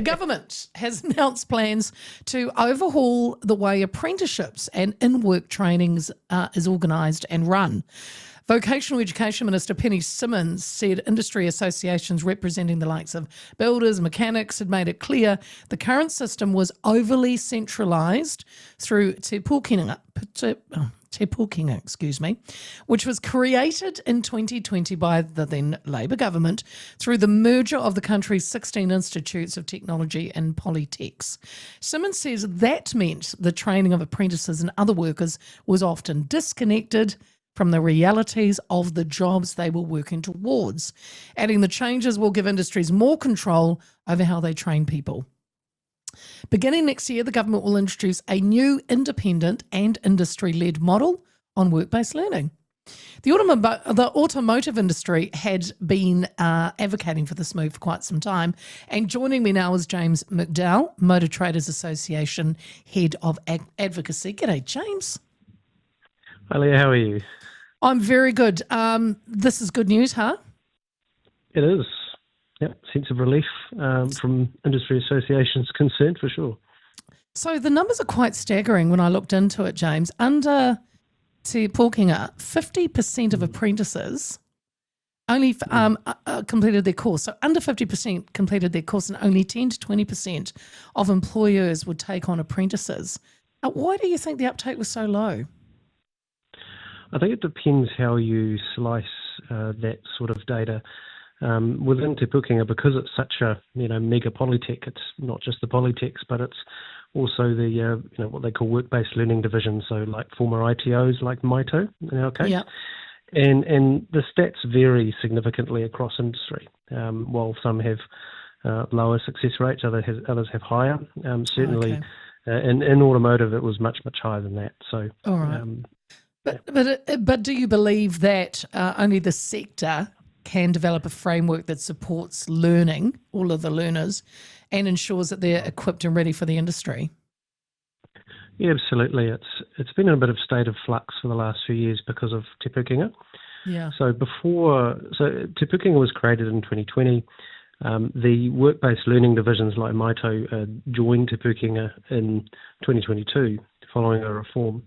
The government has announced plans to overhaul the way apprenticeships and in-work trainings is organised and run. Vocational Education Minister Penny Simmonds said industry associations representing the likes of builders, mechanics had made it clear the current system was overly centralised through Te Pūkenga, which was created in 2020 by the then Labour government through the merger of the country's 16 institutes of technology and polytechs. Simmonds says that meant the training of apprentices and other workers was often disconnected from the realities of the jobs they were working towards, adding the changes will give industries more control over how they train people. Beginning next year, the government will introduce a new independent and industry-led model on work-based learning. The automotive industry had been advocating for this move for quite some time, and joining me now is James McDowall, Motor Traders Association Head of Advocacy. G'day, James. Hi, Leah, how are you? I'm very good. This is good news, huh? It is. Yeah, sense of relief from industry associations concerned for sure. So the numbers are quite staggering when I looked into it, James. Under Te Pūkenga, 50% of apprentices only completed their course. So under 50% completed their course, and only 10 to 20% of employers would take on apprentices. Why do you think the uptake was so low? I think it depends how you slice that sort of data. Within Te Pūkenga, because it's such a mega polytech, it's not just the polytechs, but it's also the what they call work-based learning divisions. So like former ITOs, like MITO in our case. Yeah. And the stats vary significantly across industry. While some have lower success rates, others have higher. Certainly, in automotive, it was much higher than that. So. All right. But do you believe that only the sector can develop a framework that supports learning, all of the learners, and ensures that they're equipped and ready for the industry? Yeah, absolutely. It's been in a bit of state of flux for the last few years because of Te Pūkenga. Yeah. So Te Pūkenga was created in 2020. The work-based learning divisions like MITO joined Te Pūkenga in 2022 following a reform.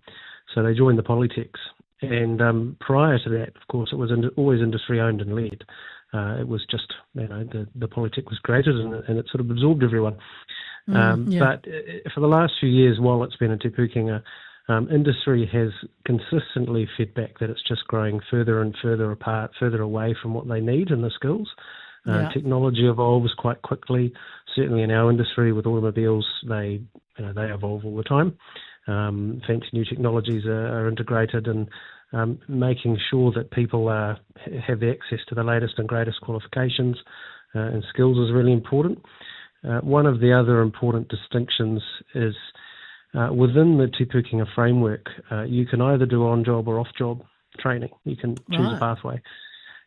So they joined the polytechs. And prior to that, of course, it was always industry-owned and led. It was just, the polytech was created and it sort of absorbed everyone. But for the last few years, while it's been in Te Pūkenga, industry has consistently fed back that it's just growing further and further apart, further away from what they need in the skills. Technology evolves quite quickly. Certainly in our industry with automobiles, they evolve all the time. Fancy new technologies are integrated, and making sure that people have the access to the latest and greatest qualifications and skills is really important. One of the other important distinctions is within the Te Pūkenga framework, you can either do on-job or off-job training. You can choose a pathway.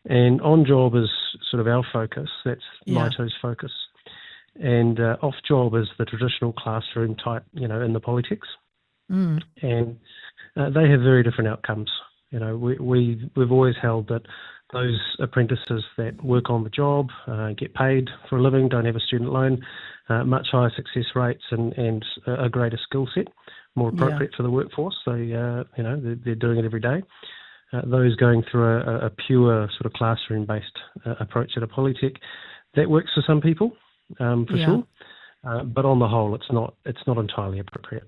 And on-job is sort of our focus. That's MITO's focus. And off-job is the traditional classroom type, in the polytechs. And they have very different outcomes. We've always held that those apprentices that work on the job, get paid for a living, don't have a student loan, much higher success rates and a greater skill set, more appropriate for the workforce. So, they're doing it every day. Those going through a pure sort of classroom-based approach at a polytech, that works for some people, for sure. But on the whole, it's not entirely appropriate.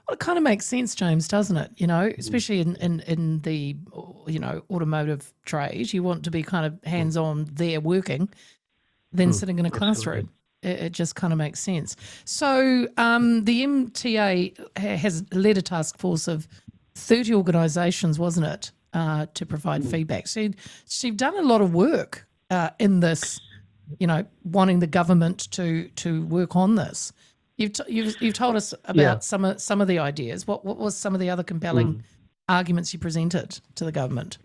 Well, it kind of makes sense, James, doesn't it? Especially in the, automotive trade, you want to be kind of hands-on there working than sitting in a classroom. It just kind of makes sense. So the MTA has led a task force of 30 organisations, wasn't it, to provide feedback. So you've done a lot of work in this, wanting the government to work on this. You've told us about some of the ideas. What was some of the other compelling arguments you presented to the government?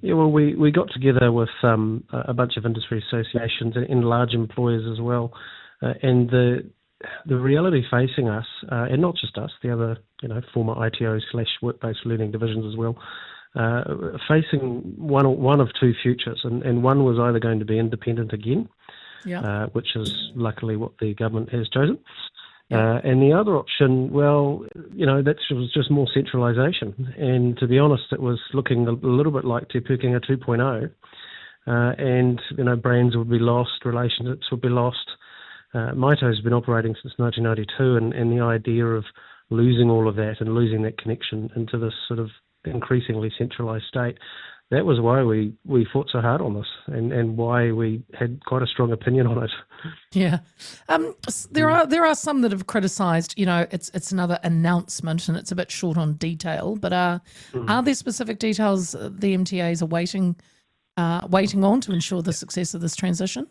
Yeah, well, we got together with a bunch of industry associations and large employers as well, and the reality facing us, and not just us, the other former ITOs / work-based learning divisions as well, facing one of two futures, and one was either going to be independent again, which is luckily what the government has chosen. Yeah. And the other option, well, that was just more centralisation. And to be honest, it was looking a little bit like Te Pukenga 2.0. And, brands would be lost, relationships would be lost. Maito's been operating since 1992, and the idea of losing all of that and losing that connection into this sort of increasingly centralised state, that was why we fought so hard on this and why we had quite a strong opinion on it. Yeah. There are some that have criticised, it's another announcement and it's a bit short on detail, but are there specific details the MTAs are waiting on to ensure the success of this transition?